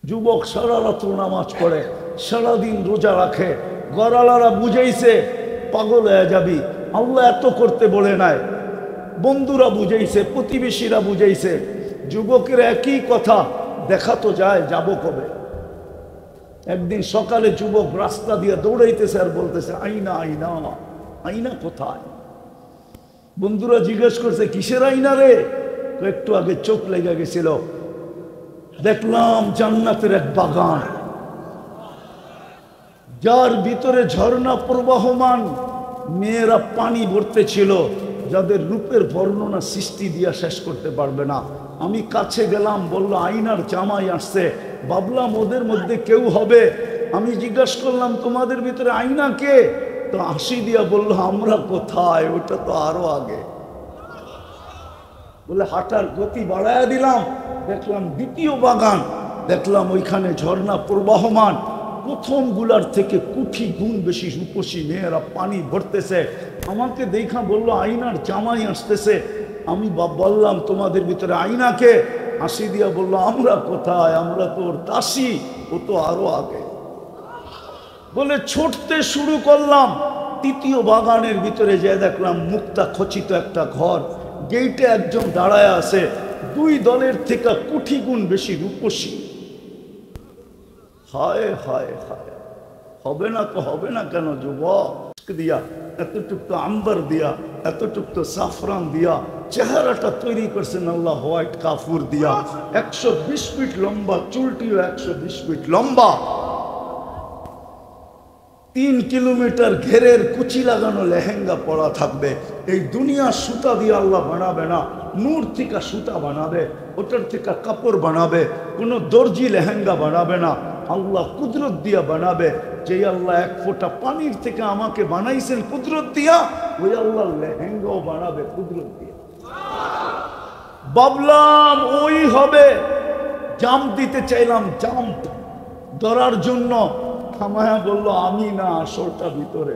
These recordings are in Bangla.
যুবক সারা রাত্র নামাজ পড়ে, সারাদিন রোজা রাখে, গড়ালারা বুঝাইছে পাগল হয়ে যাবি, আল্লাহ এত করতে বলে নাই, বন্ধুরা বুঝাইছে, প্রতিবেশীরা বুঝাইছে, যুবকের একই কথা, দেখা তো যায়, যাব কবে। একদিন সকালে যুবক রাস্তা দিয়ে দৌড়াইতেছে আর বলতেছে আইনা আইনা, আইনা কোথায়? বন্ধুরা জিজ্ঞেস করছে কিসের আইনা রে? একটু আগে চোখ লেগে গেছিল, দেখলাম জান্নাতের এক বাগান, যার ভিতরে ঝর্ণা প্রবাহমান, মেয়েরা পানি ভরতে ছিল, যাদের রূপের বর্ণনা সৃষ্টি দিয়া শেষ করতে পারবে না। আমি কাছে গেলাম, বললো আইনার জামাই আসছে, ভাবলাম ওদের মধ্যে কেউ হবে। আমি জিজ্ঞাসা করলাম তোমাদের ভিতরে আইনা কে? তো হাসি দিয়া বললো আমরা কোথায়, ওটা তো আরো আগে। বলে হাঁটার গতি বাড়ায়া দিলাম, দেখলাম দ্বিতীয় বাগান, দেখলাম ওইখানে ঝর্ণা প্রবাহমান, প্রথম গুলার থেকে কোটি গুণ বেশি রূপসী মেয়েরা পানি ভরতেছে। আমাকে দেখা বললো আইনার জামাই আসতেছে। আমি বললাম তোমাদের ভিতরে আইনাকে? হাসি দিয়া বললো আমরা কোথায়, আমরা তো ওর দাসী, ও তো আরো আগে। বলে ছুটতে শুরু করলাম, তৃতীয় বাগানের ভিতরে যে দেখলাম মুক্তা খচিত একটা ঘর, গেইটে একজন দাঁড়ায় আছে, দুই দলের থেকে কোটি গুণ বেশি রূপসী। হায় হায় হায়, হবে না তো হবে না কেন যুবক? দিয়া এতটুক তো আম্বার দিয়া, এতটুক তো সাফরান দিয়া চেহারাটা তৈরি করছেন আল্লাহ হোয়াইট কাফুর দিয়া। 120 ফিট লম্বা, চুলটিও 120 ফিট লম্বা, 3 কিলোমিটার ঘেরের কুচি লাগানো লেহেঙ্গা পরা থাকবে। এই দুনিয়া সুতা দিয়ে আল্লাহ বানাবে না, নূর থেকে সুতা বানাবে, ওটার থেকে কাপড় বানাবে, কোনো দর্জি লেহেঙ্গা বানাবে না, আল্লাহ কুদরত দিয়া বানাবে। যে আল্লাহ এক ফোঁটা পানির থেকে আমাকে বানাইছেন কুদরত দিয়া, ওই আল্লাহ লেহেঙ্গাও বানাবে কুদরত দিয়া। ভাবলাম ওই হবে, জাম্প দিতে চাইলাম, জাম্প ধরার জন্য, থামায়া বললো আমি না, আসরটা ভিতরে।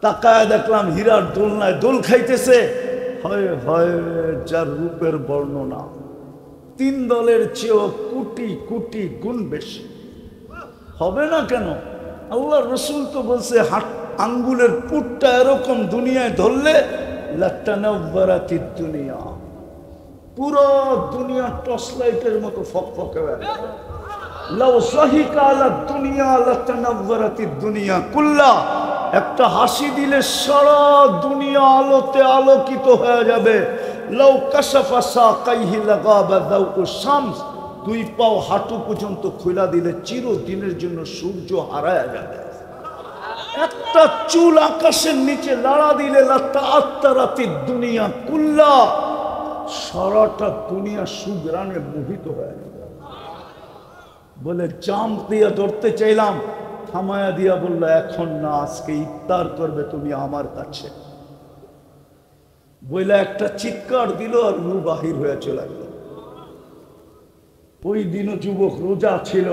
তাকায় দেখলাম হীরার দোলনায় দোল খাইতেছে। হয় হয়, যার রূপের বর্ণনা 3 দলের চেয়েও কোটি কোটি গুণ বেশি। হবে না কেন? আল্লাহ রসুল তো বলছে আঙ্গুলের পুটটা এরকম দুনিয়ায় ধরলে লাতানাওয়ারাতিদ দুনিয়া, পুরো দুনিয়া টর্চ লাইটের মতো ফকফকে হয়ে যাবে। লাউ সাহিকা আলা দুনিয়া লাতানাওয়ারাতিদ দুনিয়া কুল্লা, একটা হাসি দিলে সারা দুনিয়া আলোতে আলোকিত হয়ে যাবে। লাউ কাশাফা সাকাইহি লাগাবা দাউকু শামস, 2 পাও হাঁটু পর্যন্ত খোলা দিলে চিরদিনের জন্য সূর্য হারায়া যাবে। একটা চুল আকাশের নিচে লাড়া দিলে লাতাআত্তারাতিদ দুনিয়া কুল্লা, সারাটা দুনিয়া সুগ্রাণে মোহিত হয়ে যাবে। বলে জাম্প দিয়া ধরতে চাইলাম, থামায়া দিয়া বললো এখন না, আজকে ইফতার করবে তুমি আমার কাছে। বইলা একটা চিৎকার দিল আর রু বাহির হয়ে চলে গেল। ওই দিনও যুবক রোজা ছিল,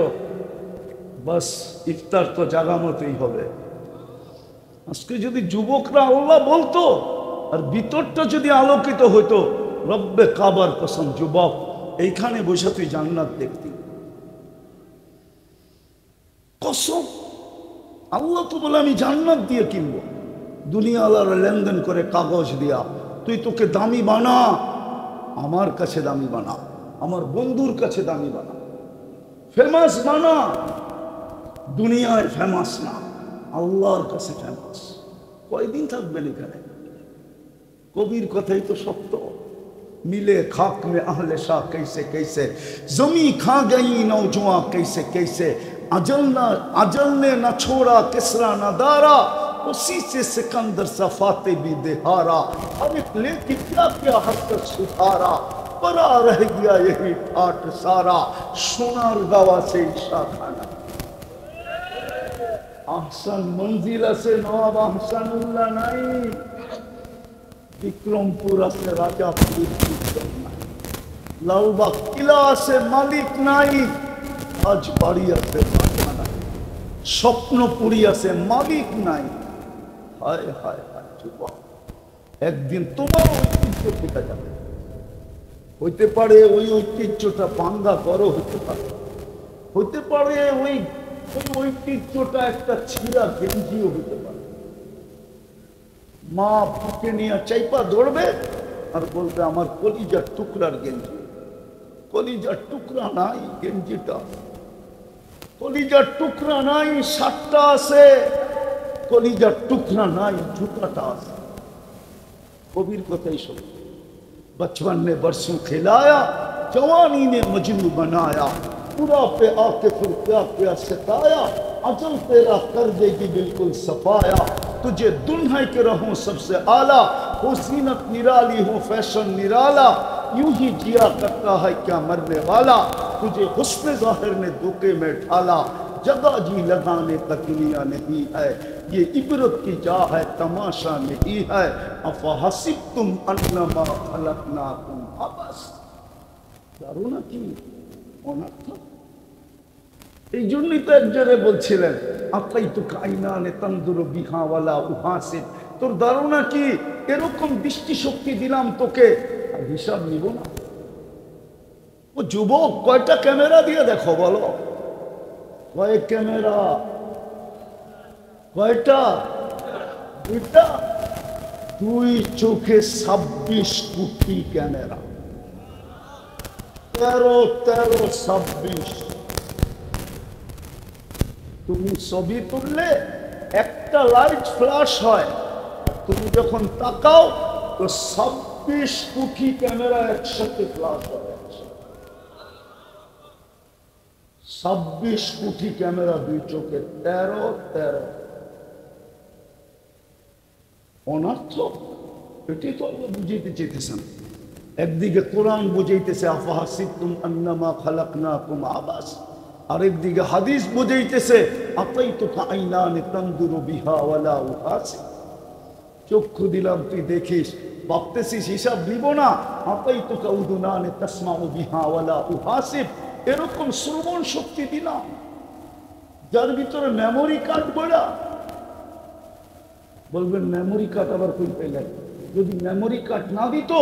বাস ইফতার তো জাগামতেই হবে। আজকে যদি যুবকরা আল্লাহ বলতো আর ভিতরটা যদি আলোকিত হইতো, রব্বে কাবার কসম যুবক, এইখানে বসে তুই জান্নাত দেখতি। কসম, আল্লাহ তো বলে আমি জান্নাত দিয়ে কিনবো। দুনিয়া আল্লাহর লেনদেন করে কাগজ দিয়া, তুই তোকে দামি বানা, আমার কাছে দামি বানা, আমার বন্ধুর কাছে দামি বানা, ফেমাস বানা। দুনিয়ায় ফেমাস না, আল্লাহর কাছে ফেমাস। কয়দিন থাকবেন এখানে? কবির কথাই তো সত্য। मिले खाक में अहले शाह कैसे कैसे, जमी खा गई नौजुआ कैसे कैसे, अजल ने न छोड़ा किसरा न दारा, उसी से सिकंदर सफाते भी देहारा। अब एक लेके क्या क्या हद तक सुधारा, परा रह गया यही ठाट सारा, सोनार गावा से ईशा खाना। आहसन मंजिला से नवाब आहसनुल्लाह नहीं, বিক্রমপুর আছে রাজা, লালবাগ কিলা আছে মালিক নাই, আজ বাড়ি আছে স্বপ্নপুরী আছে মালিক নাই। হায় হায় হায় যুবক, একদিন তোমার ঐতিহ্য থেকে যাবে। হইতে পারে ওই ঐতিহ্যটা পাঙ্গা করো, হইতে পারে ওই ঐতিহ্যটা একটা ছিঁড়া গেঞ্জিও হইতে পারে। মা বুকে নিয়ে চাইপা ধরবে আর বলবে আমার কলিজার টুকরার গেঞ্জি। কলিজার টুকরা নাই গেঞ্জিটা, কলিজার টুকরা নাই শার্টটা আছে, কলিজার টুকরা নাই জুতাটা আছে। কবির কথাই শোনো, बचपन ने बरसों खिलाया, जवानी ने मजनू बनाया, बुढ़ापे आके फिर क्या क्या सताया, अजल तेरा कर देगी बिल्कुल सफाया, तुझे दुल्हन के रहूं सबसे आला, हो जीनत निराली हो फैशन निराला, यूं ही जिया करता है क्या मरने वाला, तुझे हुस्न ज़ाहिर ने धोखे में ढाला, जगह जी लगाने का दुनिया नहीं है, ये इबरत की जा है तमाशा नहीं है, अफहसिबतुम अन्नमा खलकनाकुम अबस। দারুণ কি অনর্থ। এই জন্যই তো একজনে বলছিলেন আতাইতু কাইনানে তানদুরু বিহা ওয়ালা উহাসিব, তোর ধারণা কি এরকম দৃষ্টিশক্তি দিলাম তোকে আর হিসাব নিব না? ও যুবক, কয়টা ক্যামেরা দিয়ে দেখো বলো, কয়েক ক্যামেরা, কয়টা? দুইটা। দুই চোখে 26 কোটি ক্যামেরা, 13 তুমি ছবি তুললে একটা লাইট ফ্ল্যাশ হয়, তুমি যখন তাকাও তো 26 কোটি ক্যামেরা একসাথে ফ্ল্যাশ হয়। 26 কোটি ক্যামেরা দুই চোখে, 13 অনর্থ। এটি তো আল্লাহ বুঝাইতে চেয়েছেন। একদিকে কোরআন বুঝাইতেছে আফাহাসিবতুম আন্নামা খালাকনাকুম আবাস, আরেকদিকে হাদিস বুঝাইতেছে আতাইতুকা আইনানি তানদুরু বিহা ওয়ালা উহাসিব, চক্ষু দিলাম তুই দেখিস, ভাবতেছিস হিসাব দিব না। আতাইতুকা উদুনানি তাসমাউ বিহা ওয়ালা উহাসিব, এরকম শ্রবণ শক্তি দিলাম যার ভিতরে মেমোরি কার্ড বড়া। বলবেন মেমোরি কার্ড আবার কই পেলেন? যদি মেমোরি কার্ড না দিত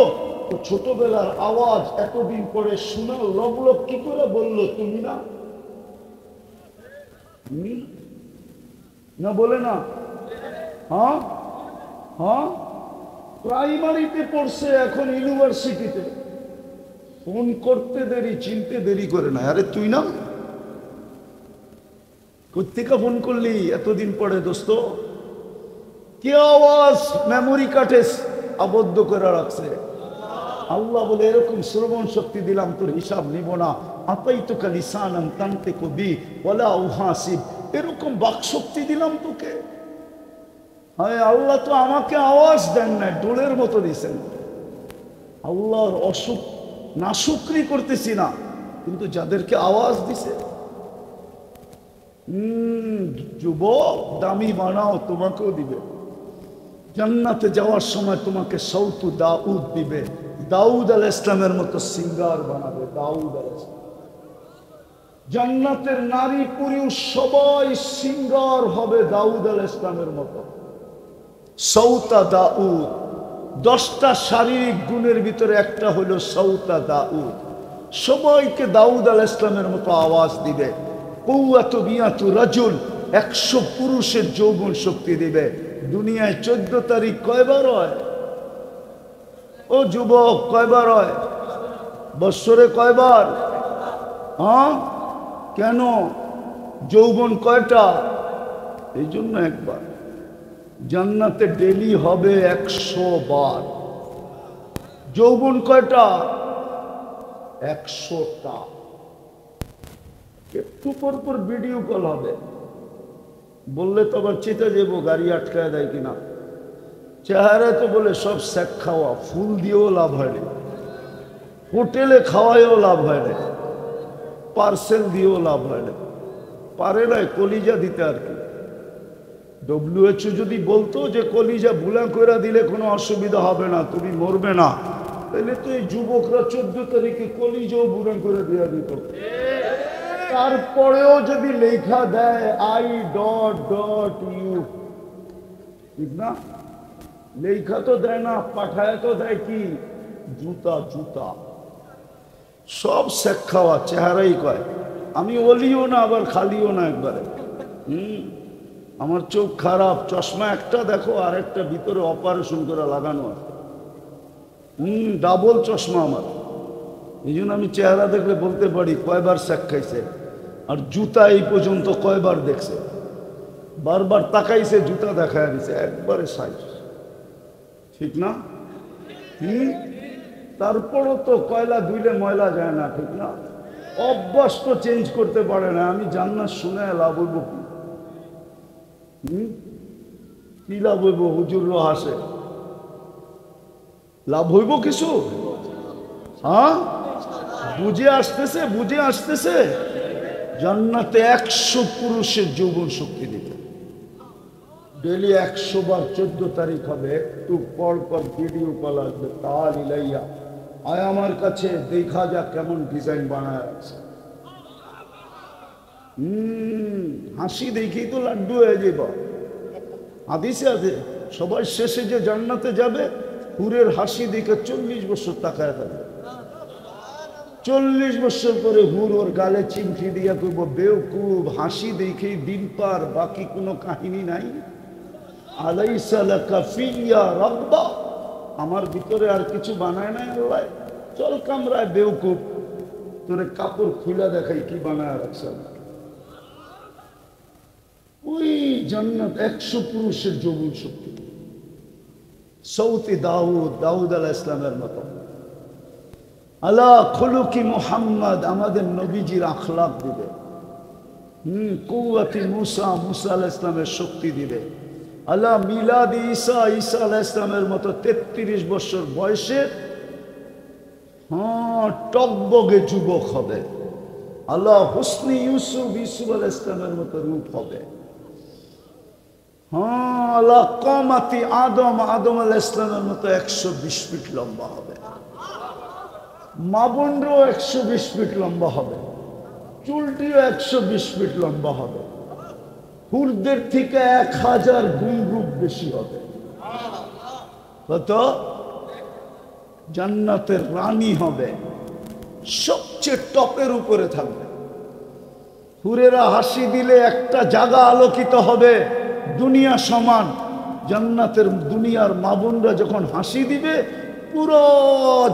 তো ছোটবেলার আওয়াজ এতদিন পরে শোনা লবলব কি করে বললো তুমি না? না বলে না? হ্যাঁ হ্যাঁ, প্রাইমারিতে পড়ছে, এখন ইউনিভার্সিটিতে। ফোন করতে দেরি, চিনতে দেরি করে না। আরে তুই না কোত্থেকে ফোন করলি এতদিন পরে দোস্ত? কি আওয়াজ মেমোরি কার্ডে আবদ্ধ করে রাখছে? আল্লাহ বলে এরকম শ্রবণ শক্তি দিলাম, তোর হিসাব নিব না। আতাইতুকা লিসানান তানতিকু বি ওয়ালা উহাসিব, এরকম বাকশক্তি দিলাম তোকে। হ্যাঁ, আল্লাহ তো আমাকে আওয়াজ দেন না, ডোলের মতো দিয়েছেন। আল্লাহর অসুখ নাশুকরি করতেছি না, কিন্তু যাদেরকে আওয়াজ দিছে। যুবক, দামি বানাও, তোমাকেও দিবে। জান্নাতে যাওয়ার সময় তোমাকে সৌতু দাউদ দিবে, দাউদ আলাইহিস সালামের মতো সিঙ্গার বানাবে। দাউদ আলাইহিস সালাম, জান্নাতের নারী পুরুষ সবাই সিঙ্গার হবে দাউদ আলাইহিস সালামের মতো। সৌতা দাউদ, 10টা শারীরিক গুণের ভিতরে একটা হলো সৌতা দাউদ। সবাইকে দাউদ আলাইহিস সালামের মতো আওয়াজ দিবে। কুওয়াতু বিয়াতু রাজুল, 100 পুরুষের যৌবন শক্তি দিবে। দুনিয়ায় 14 তারিখ কয়বার হয়? ও যুবক, কয়বার হয় বৎসরে? কয়বার? হ্যাঁ, কেন? যৌবন কয়টা? এই জন্য একবার। জান্নাতে ডেলি হবে 100 বার। যৌবন কয়টা? 100টা। একটু পর পর ভিডিও কল হবে, বললে তো আবার চেতে যাবো, গাড়ি আটকায় দেয় কিনা। চেহারা তো বলে সব শেখ খাওয়া, ফুল দিয়েও লাভ হয় না, হোটেলে খাওয়ায়ও লাভ হয় না, পার্সেল দিয়েও লাভ হয় না। পারে না কলিজা দিতে আর কি। WHO যদি বলতো যে কলিজা বুলা করে দিলে কোনো অসুবিধা হবে না, তুমি মরবে না, তাহলে তো এই যুবকরা 14 তারিখে কলিজাও বুড়া করে দেওয়া দিত। তারপরেও যদি লেখা দেয় I.U, ঠিক না? লেখা তো দেয় না, পাঠায় তো দেয় কি? জুতা। জুতা সব শেখ খাওয়া, চেহারাই কয়। আমি অলিও না আবার খালিও না একবারে। আমার চোখ খারাপ, চশমা একটা দেখো আর একটা ভিতরে অপারেশন করে লাগানো আছে। ডাবল চশমা আমার। এই জন্য আমি চেহারা দেখলে বলতে পারি কয়বার শেখ খাইছে। আর জুতা এই পর্যন্ত কয়বার দেখছে, বারবার তাকাইছে, জুতা দেখায় দিছে, একবারে সাইজ, ঠিক না? তারপরও তো কয়লা ধুইলে ময়লা যায় না, ঠিক না? অভ্যাস তো চেঞ্জ করতে পারে না। আমি জান্নাত শুনে লাভ হইব কি লাভ হইব? হুজুররা হাসে, লাভ হইব কিছু? হ্যাঁ, বুঝে আসতেছে, বুঝে আসতেছে। জান্নাতে 100 পুরুষের যৌবন শক্তি দিবে। ডেলি 100 বার 14 তারিখ হবে, একটু পর পর ভিডিও কল আসবে, তাল ইলাইয়া আয় আমার কাছে, দেখা যা কেমন ডিজাইন বানায় আছে। হাসি দেখেই তো লাড্ডু হয়ে যাব। হাদিসে আছে সবার শেষে যে জান্নাতে যাবে, হুরের হাসি দেখে 40 বছর তাকায় থাকবে। 40 বছর পরে হুর ওর গালে চিমটি দিয়া কইব, বেওকুব, হাসি দেখেই দিন পার, বাকি কোনো কাহিনী নাই। আলাইসা লাকা ফিয়া রাব্বা, আমার ভিতরে আর কিছু বানায় নাই আল্লাহ, চল কামরায় বেওকুব, তোরে কাপড় খুলে দেখাই কি বানায় রাখছে। ওই জান্নাত 100 পুরুষের যৌবন শক্তি। সৌতি দাউদ, দাউদ আলাইহিস সালামের মতো। আলা খুলুকি মুহাম্মদ, আমাদের নবীজির আখলাক দিবে। কুওয়াতি মুসা, মুসা আলাইহিস সালামের শক্তি দিবে। আলা মিলাদি ঈসা, ঈসা আলাইহিস সালামের মতো 33 বছর বয়সে টকবগে যুবক হবে। আল্লাহ হুসনি ইউসুফ, ইউসুফ আলাইহিস সালামের মতো রূপ হবে। আল্লাহ কামাতি আদম, আদম আলাইহিস সালামের মতো 120 ফিট লম্বা হবে। মা বোনরাও 120 ফিট লম্বা হবে, চুলটিও 120 ফিট লম্বা হবে। হুরদের থেকে 1000 গুণ রূপ বেশি হবে। কত? জান্নাতের রানী হবে, সবচেয়ে টপের উপরে থাকবে। হুরেরা হাসি দিলে একটা জায়গা আলোকিত হবে, দুনিয়া সমান। জান্নাতের দুনিয়ার মা বোনরা যখন হাসি দিবে, পুরো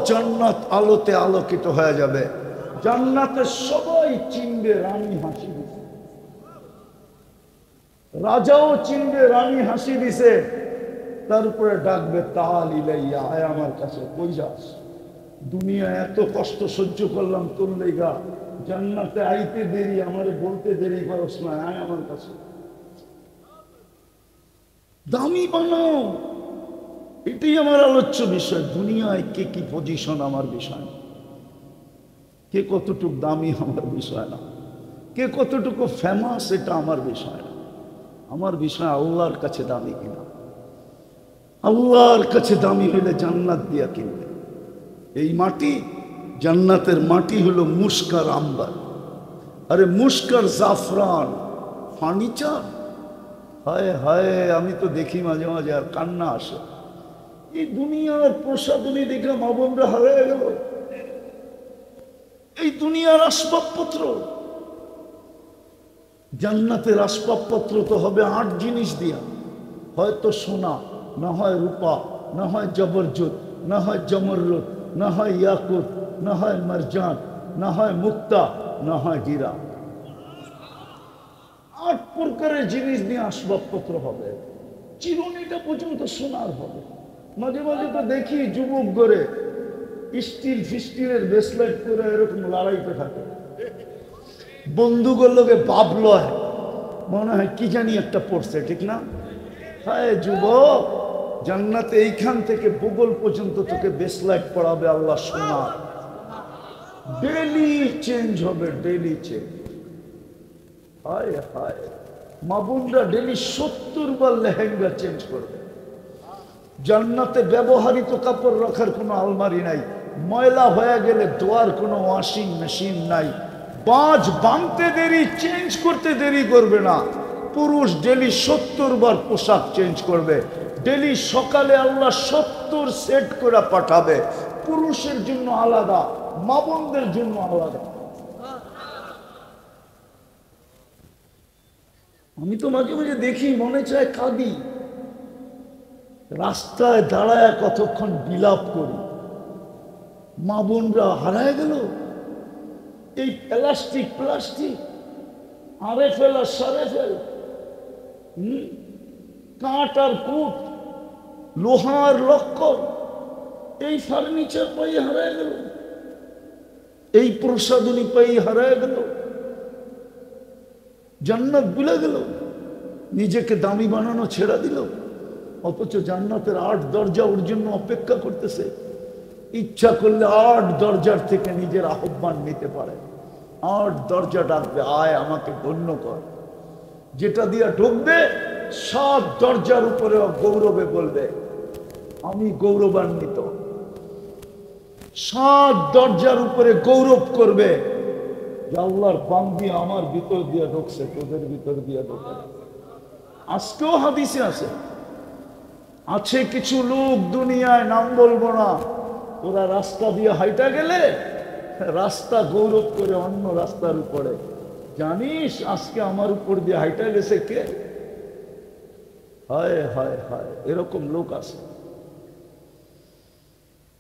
জান্নাত আলোতে আলোকিত হয়ে যাবে। জান্নাতের সবাই চিনবে রানী হাসি দিছে, রাজাও চিনবে রানী হাসি দিছে। তারপরে ডাকবে তাল ইলাইয়া, আয় আমার কাছে, কই যাস? দুনিয়া এত কষ্ট সহ্য করলাম তোর লেগা, জান্নাতে আইতে দেরি, আমারে বলতে দেরি করস না, আয় আমার কাছে। দামি বানাও, এটাই আমার আলোচ্য বিষয়। দুনিয়ায় কে কি পজিশন আমার বিষয় না, কে কতটুকু দামি আমার বিষয় না, কে কতটুকু ফেমাস এটা আমার বিষয় না। আমার বিষয় আল্লাহর কাছে দামি কিনা। আল্লাহর কাছে দামি হইলে জান্নাত দিয়া কিনবে। এই মাটি, জান্নাতের মাটি হলো মুস্কার আম্বার, আরে মুস্কার জাফরান, ফার্নিচার। হায় হায়, আমি তো দেখি মাঝে মাঝে আর কান্না আসে। এই দুনিয়ার প্রসাদনী দেখে মা বোনরা হারিয়ে গেল। এই দুনিয়ার আসবাবপত্র, জান্নাতের আসবাবপত্র তো হবে 8 জিনিস দিয়া, হয়তো সোনা, না হয় রূপা, না হয় জবরজত, না হয় জমররত, না হয় ইয়াকুত, না হয় মারজান, না হয় মুক্তা, না হয় হীরা। 8 প্রকারের জিনিস দিয়ে আসবাবপত্র হবে। চিরুনিটা পর্যন্ত সোনার হবে। মাঝে মাঝে তো দেখি যুবক করে স্টিল ফিস্টিলের ব্রেসলেট করে এরকম লড়াইতে থাকে, বন্ধুগুলোকে বাপ লয়, মনে হয় কি জানি একটা পড়ছে, ঠিক না? হায় যুবক, জান্নাতে এইখান থেকে বগল পর্যন্ত তোকে ব্রেসলেট পড়াবে আল্লাহ, সোনা। ডেলি চেঞ্জ হবে, ডেলি চেঞ্জ। হায় হায়, মা বোনরা ডেলি 70 বার লেহেঙ্গা চেঞ্জ করবে। জান্নাতে ব্যবহৃত কাপড় রাখার কোনো আলমারি নাই, ময়লা হয়ে গেলে ধোয়ার কোনো ওয়াশিং মেশিন নাই। বাজ বাঁধতে দেরি, চেঞ্জ করতে দেরি করবে না। পুরুষ ডেলি 70 বার পোশাক চেঞ্জ করবে। ডেলি সকালে আল্লাহ 70 সেট করে পাঠাবে, পুরুষের জন্য আলাদা, মা বোনদের জন্য আলাদা। আমি তো মাঝে মাঝে দেখি, মনে চায় কাঁদি, রাস্তায় দাঁড়ায় কতক্ষণ বিলাপ করি, মা বোনরা হারায় গেল। এই প্লাস্টিক আরে ফেল আর সারে ফেল, কাঠ আর কুট, লোহার লক্কর, এই ফার্নিচার পাই হারায় গেল, এই প্রসাধনী পাই হারায় গেল, জান্নাত ভুলে গেল, নিজেকে দামি বানানো ছেড়ে দিল। অথচ জান্নাতের 8 দরজা ওর জন্য অপেক্ষা করতেছে। ইচ্ছা করলে 8 দরজার থেকে নিজের আহ্বান নিতে পারে। 8 দরজা ডাকবে, আয় আমাকে গণ্য কর। যেটা দিয়া ঢুকবে 7 দরজার উপরে গৌরবে বলবে আমি গৌরবান্বিত। 7 দরজার উপরে গৌরব করবে যে আল্লাহর বান্দি আমার ভিতর দিয়া ঢুকছে, তোদের ভিতর দিয়া ঢুকে। আজকেও হাদিসে আছে কিছু লোক দুনিয়ায়, নাম বলবো না, ওরা রাস্তা দিয়ে হাইটা গেলে রাস্তা গৌরব করে অন্য রাস্তার উপরে। জানিস আজকে আমার উপর দিয়ে হাইটা গেছে কে? হায় হায় হায়, এরকম লোক আছে।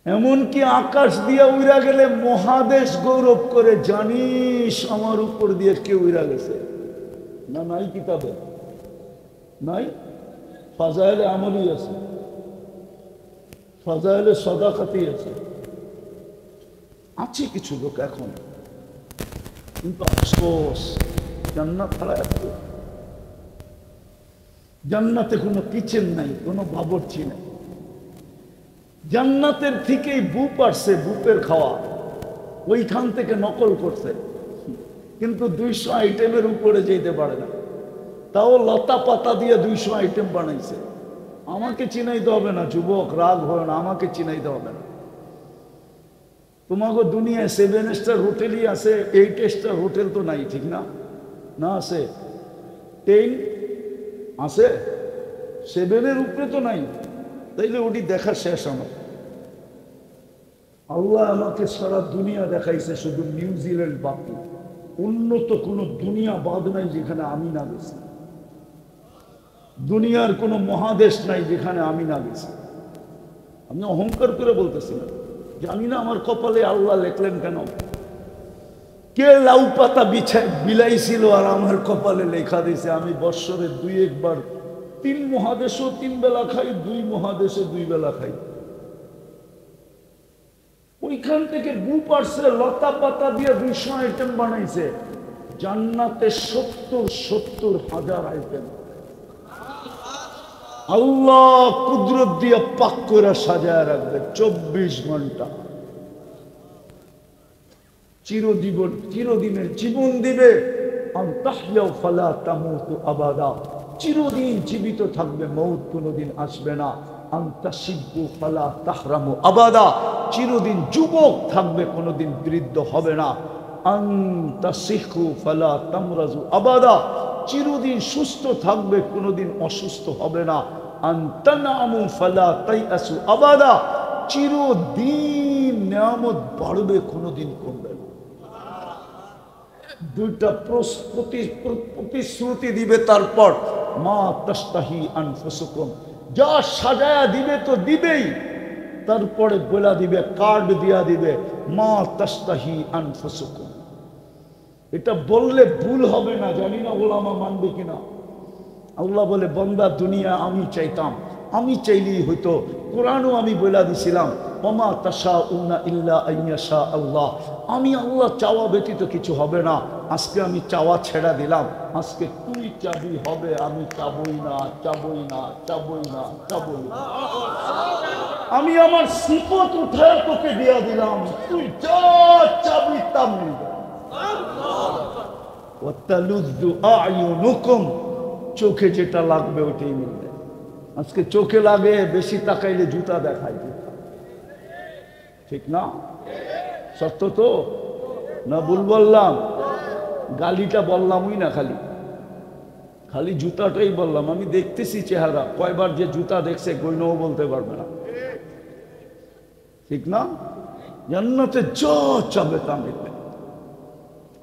এমনকি আকাশ দিয়ে উড়া গেলে মহাদেশ গৌরব করে, জানিস আমার উপর দিয়ে কে উড়া গেছে? না, নাই কিতাবে, নাই। ফাজাইলে আমলই আছে, ফাজাইলে সাদাকাতি আছে। আছে কিছু লোক এখন, কিন্তু আফসোস জান্নাত ছাড়া আছে। জান্নাতে কোনো কিচেন নাই, কোনো বাবুর্চি নাই। জান্নাতের থেকেই বুপ আসছে, বুপের খাওয়া ওইখান থেকে নকল করছে, কিন্তু 200 আইটেমের উপরে যেতে পারে না। তাও লতা পাতা দিয়ে 200 আইটেম বানাইছে। আমাকে চিনাইতে হবে না, যুবক রাগ হয় না, আমাকে চিনাইতে হবে না। তোমাকে দুনিয়ায় 7 স্টার হোটেলই আছে, 8 স্টার হোটেল তো নাই, ঠিক না? না আছে 10 আছে, 7-এর উপরে তো নাই। তাইলে ওটি দেখা শেষ আমার। আল্লাহ আমাকে সারা দুনিয়া দেখাইছে, শুধু নিউজিল্যান্ড বাকি। উন্নত কোনো দুনিয়া বাদ নাই যেখানে আমি না গেছি। দুনিয়ার কোনো মহাদেশ নাই যেখানে আমি না গেছি। আমি অহংকার করে বলতেছি না, জানি না আমার কপালে আল্লাহ লেখলেন কেন। কে লাউ পাতা বিলাইছিল আর আমার কপালে লেখা দিয়েছে আমি বৎসরে 2-1 বার 3 মহাদেশও 3 বেলা খাই, 2 মহাদেশে 2 বেলা খাই। ওইখান থেকে বুপ আসছে, লতা পাতা দিয়ে 200 আইটেম বানাইছে। জান্নাতে 70 হাজার আইটেম আল্লাহ কুদরত দিয়ে পাক করে সাজায় রাখবে 24 ঘন্টা। চিরদিনের জীবন দিবে। আবাদা, চিরদিন জীবিত থাকবে, মৌত কোনোদিন আসবে না। আবাদা, চিরদিন যুবক থাকবে, কোনোদিন বৃদ্ধ হবে না। আবাদা, চিরদিন সুস্থ থাকবে, কোনোদিন অসুস্থ হবে না। আবাদা, চিরদিন নিয়ামত বাড়বে, কোনোদিন কমবে না। 2টা প্রতিশ্রুতি দিবে, তারপর মা তাস্তাহি আনফুসুকুম, যা সাজায়া দিবে তো দিবেই, তারপরে বলা দিবে, কার্ড দিয়া দিবে, মা তাস্তাহি আনফুসুকুম। এটা বললে ভুল হবে না, জানি না ওলামা মানবে কিনা। আল্লাহ বলে, বান্দা দুনিয়া আমি চাইতাম, আমি চাইলেই হইতো। কোরআনও আমি বলে দিছিলাম, ওমা তাশাউনা ইল্লা আইয়াশা আল্লাহ, আমি আল্লাহ চাওয়া ব্যতীত কিছু হবে না। আজকে আমি চাওয়া ছেড়া দিলাম, আজকে তুই চাবি হবে, আমি চাবই না, চাবই না, চাবই না, চাবই না। আমি আমার সিফত উঠায় তোকে দিয়া দিলাম, তুই যা চাবি তা মিলবে। ওয়াতালুযু আ'য়ুনুকুম, চোখে যেটা লাগবে ওইটাই মিলবে। আজকে চোখে লাগে, বেশি তাকাইলে জুতা দেখায়, ঠিক না? সত্য তো না? ভুল বললাম? গালিটা বললামই না, খালি জুতাটাই বললাম। আমি দেখতেছি চেহারা, কয়বার যে জুতা দেখছে গইনও বলতে পারবে না, ঠিক না? জান্নাতে যা চাবে তা মিলবে।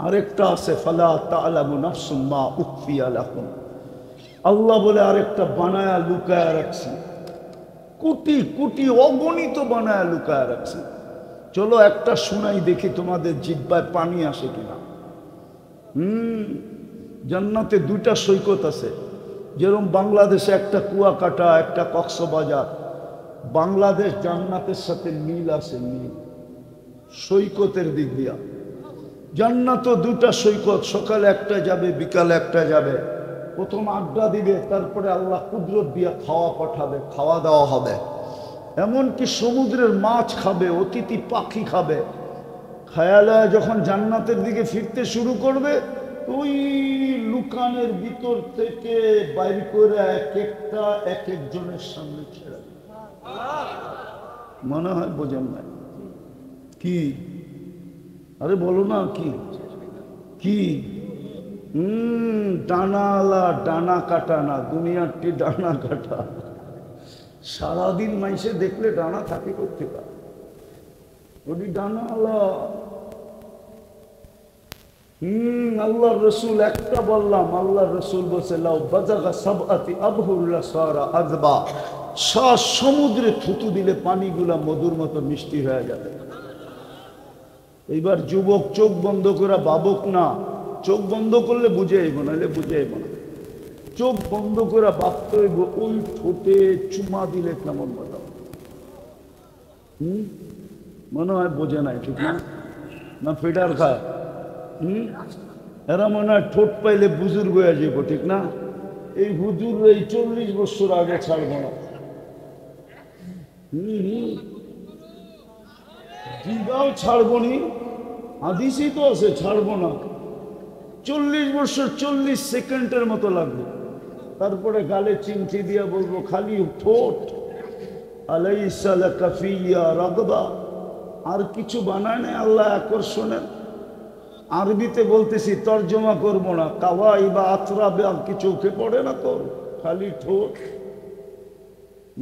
আরেকটা আছে ফালা তা'লামু নাফসুম মা উখফিয়া লাহুম, আল্লাহ বলে আরেকটা বানায়া লুকায়া রাখছি, কোটি কোটি অগণিত বানায়া লুকায়া রাখছি। চলো একটা শুনাই দেখি তোমাদের জিহ্বায় পানি আসে কিনা। জান্নাতে দুইটা সৈকত আছে, যেরকম বাংলাদেশে একটা কুয়াকাটা, একটা কক্সবাজার। বাংলাদেশ জান্নাতের সাথে মিল আছে, মিল সৈকতের দিক দিয়া। জান্নাতও দুটা সৈকত, সকালে একটা যাবে, বিকালে একটা যাবে। প্রথম আড্ডা দিবে, তারপরে আল্লাহ কুদরত দিয়া খাওয়া পাঠাবে, খাওয়া দাওয়া হবে। এমনকি সমুদ্রের মাছ খাবে, অতিথি পাখি খাবে। খায়ালায় যখন জান্নাতের দিকে ফিরতে শুরু করবে, ওই লুকানের ভিতর থেকে বাইর করে এক একটা এক একজনের সামনে ছেড়ে দেবে। মনে হয় বোঝেন না কি? আরে বলো না কি কি? ডানালা ডানা কাটা না, দুনিয়ারটি ডানা কাটা। সারাদিন মাইসে দেখলে ডানা থাকে করতে পারে, ওটি ডানালা। আল্লাহর রসুল একটা বললাম, আল্লাহর রসুল বলছে লাউ বাজাগা সাবআতি আবহুল্লা সারা আযবা, সমুদ্রে থুতু দিলে পানিগুলা মধুর মতো মিষ্টি হয়ে যাবে। এইবার যুবক চোখ বন্ধ করে ভাবুক না, চোখ বন্ধ করলে বুঝে আইব, নাহলে বুঝে আইব না। চোখ বন্ধ করে ভাবতে হইব ওই ঠোঁটে চুমা দিলে কেমন মজা। মনে হয় বোঝে নাই, ঠিক না? না ফিডার খায়? এরা মনে হয় ঠোঁট পাইলে বুজুর্গ হয়ে যাব, ঠিক না? এই হুজুর এই 40 বছর আগে ছাড়বো না। জিগাও ছাড়বো নি, হাদিসই তো আছে ছাড়বো না। 40 বছর 40 সেকেন্ডের মতো লাগবে, তারপরে গালে চিমটি দিয়া বলবো খালি ঠোঁট। আলাইসা লাকা ফিয়া রাগবা, আর কিছু বানায় না আল্লাহ আকর্ষণের। আরবিতে বলতেছি, তর্জমা করবো না। কাওয়াই বা আতরাবে আর কি চোখে পড়ে না তোর? খালি ঠোঁট।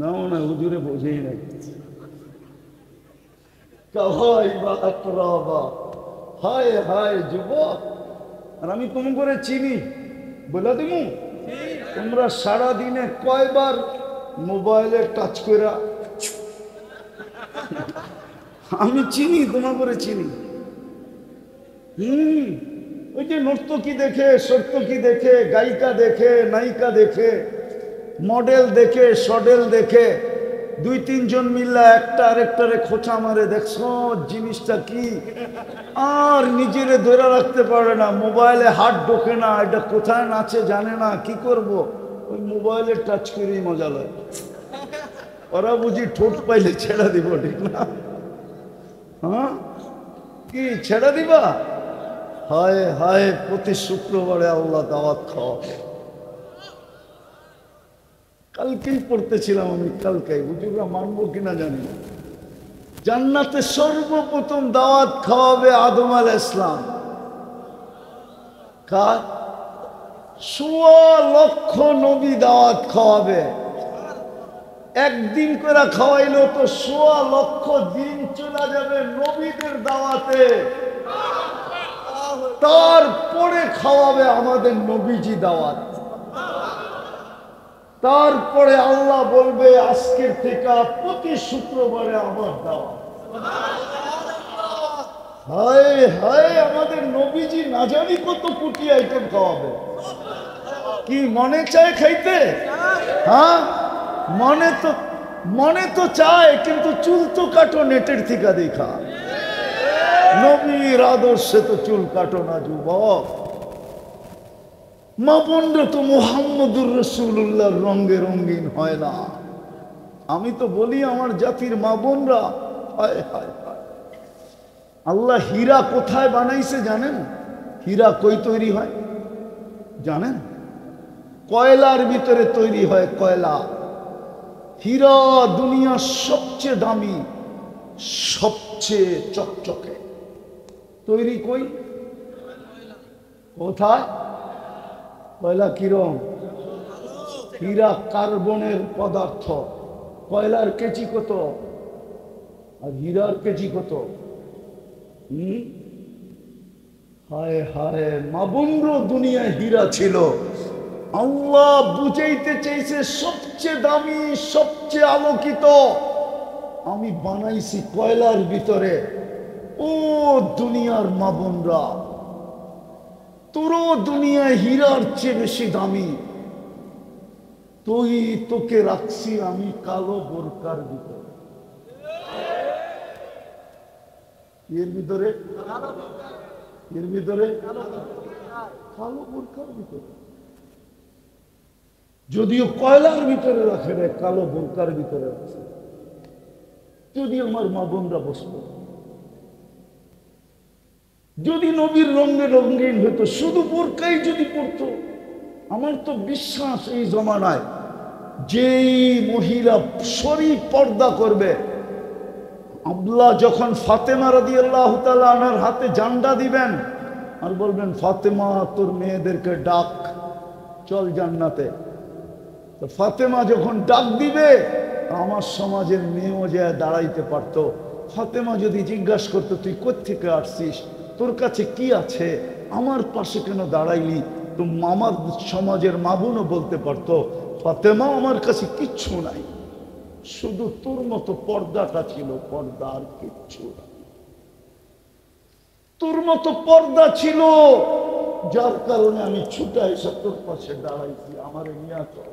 না না হুজুরে বোঝেই নাই। কাওয়াই বা আতরাবা, হায় হায় যুবক। আর আমি তুমি করে চিনি, বলে দিমু তোমরা সারাদিনে কয়বার মোবাইলে টাচ করে? আমি চিনি, তোমার করে চিনি। ওই যে নর্তকী দেখে, সর্তকী দেখে, গায়িকা দেখে, নায়িকা দেখে, মডেল দেখে, সডেল দেখে, 2-3 জন মিল্লা একটা আরেকটারে খোঁচা মারে, দেখছো জিনিসটা কি? আর নিজেরে ধরে রাখতে পারে না, মোবাইলে হাত ঢোকে না, এটা কোথায় নাচে জানে না, কি করব? ওই মোবাইলে টাচ করেই মজা লাগে। ওরা বুঝি ঠোঁট পাইলে ছেড়ে দিব, ঠিক না? হ্যাঁ, কি ছেড়ে দিবা? হায় হায়, প্রতি শুক্রবারে আল্লাহ দাওয়াত খাওয়াবে। কালকেই পড়তেছিলাম আমি, কালকেই, হুজুররা মানবো কিনা জানি না। জান্নাতে সর্বপ্রথম দাওয়াত খাওয়াবে আদম আলাইহিস সালাম। কার? 1.25 লক্ষ নবী দাওয়াত খাওয়াবে। একদিন করে খাওয়াইলেও তো 1.25 লক্ষ দিন চলে যাবে নবীদের দাওয়াতে। তারপরে খাওয়াবে আমাদের নবীজি দাওয়াত। তারপরে আল্লাহ বলবে আজকের থেকে প্রতি শুক্রবারে আমার দাওয়াত। হায় হায়, আমাদের নবীজি না জানি কত কোটি আইটেম খাওয়াবে। কি মনে চায় খাইতে? হ্যাঁ, মনে তো চায়, কিন্তু চুল তো কাটো নেটের থেকে দেখা। নবীর আদর্শে তো চুল কাটো না যুবক। মা বোনরা তো মুহাম্মদুর রাসূলুল্লাহর রঙে রঙিন হয় না। আমি তো বলি আমার জাতির মা বোনরা, হায় হায় হায়। আল্লাহ হীরা কোথায় বানাইছে জানেন? হীরা কই তৈরি হয় জানেন? কয়লার ভিতরে তৈরি হয়, কয়লা। হীরা দুনিয়ার সবচেয়ে দামি, সবচেয়ে চকচকে। তৈরি কই? কোথায়? কয়লা কিরম? হীরা কার্বনের পদার্থ। কয়লার কেজি কত আর হীরার কেজি কত? হুম, হায় হায়, মা বোনরও দুনিয়ায় হীরা ছিল। আল্লাহ বুঝাইতে চাইছে সবচেয়ে দামি, সবচেয়ে আলোকিত আমি বানাইছি কয়লার ভিতরে। ও দুনিয়ার মা বোনরা, তোরও দুনিয়ায় হীরার চেয়ে বেশি দামি। তোকে রাখছি আমি কালো বোরকার ভিতরে। এর ভিতরে, এর ভিতরে কালো বোরকার ভিতরে। যদিও কয়লার ভিতরে রাখে রে, কালো বোরকার ভিতরে রাখছে। যদি আমার মা বোনরা বসত, যদি নবীর রঙে রঙিন হতো, শুধু বোরকাই যদি পড়তো, আমার তো বিশ্বাস এই জমানায় যেই মহিলা শরীর পর্দা করবে, আব্দুল্লাহ যখন ফাতেমা রাদিয়াল্লাহু তাআলা আনহার হাতে জান্ডা দিবেন আর বলবেন, ফাতেমা তোর মেয়েদেরকে ডাক, চল জান্নাতে। তো ফাতেমা যখন ডাক দিবে, আমার সমাজের মেয়েও যায় দাঁড়াইতে পারতো। ফাতেমা যদি জিজ্ঞাসা করতো, তুই কোত্থেকে আসছিস, তোর কাছে কি আছে, আমার পাশে কেন দাঁড়াইলি, তো আমার সমাজের মা বোনও বলতে পারতো, ফাতেমা আমার কাছে কিচ্ছু নাই, শুধু তোর মতো পর্দাটা ছিল, পর্দা আর কিচ্ছু না। তোর মতো পর্দা ছিল, যার কারণে আমি ছুটাই সে তোর পাশে দাঁড়াইছি, আমার নিয়ে চল।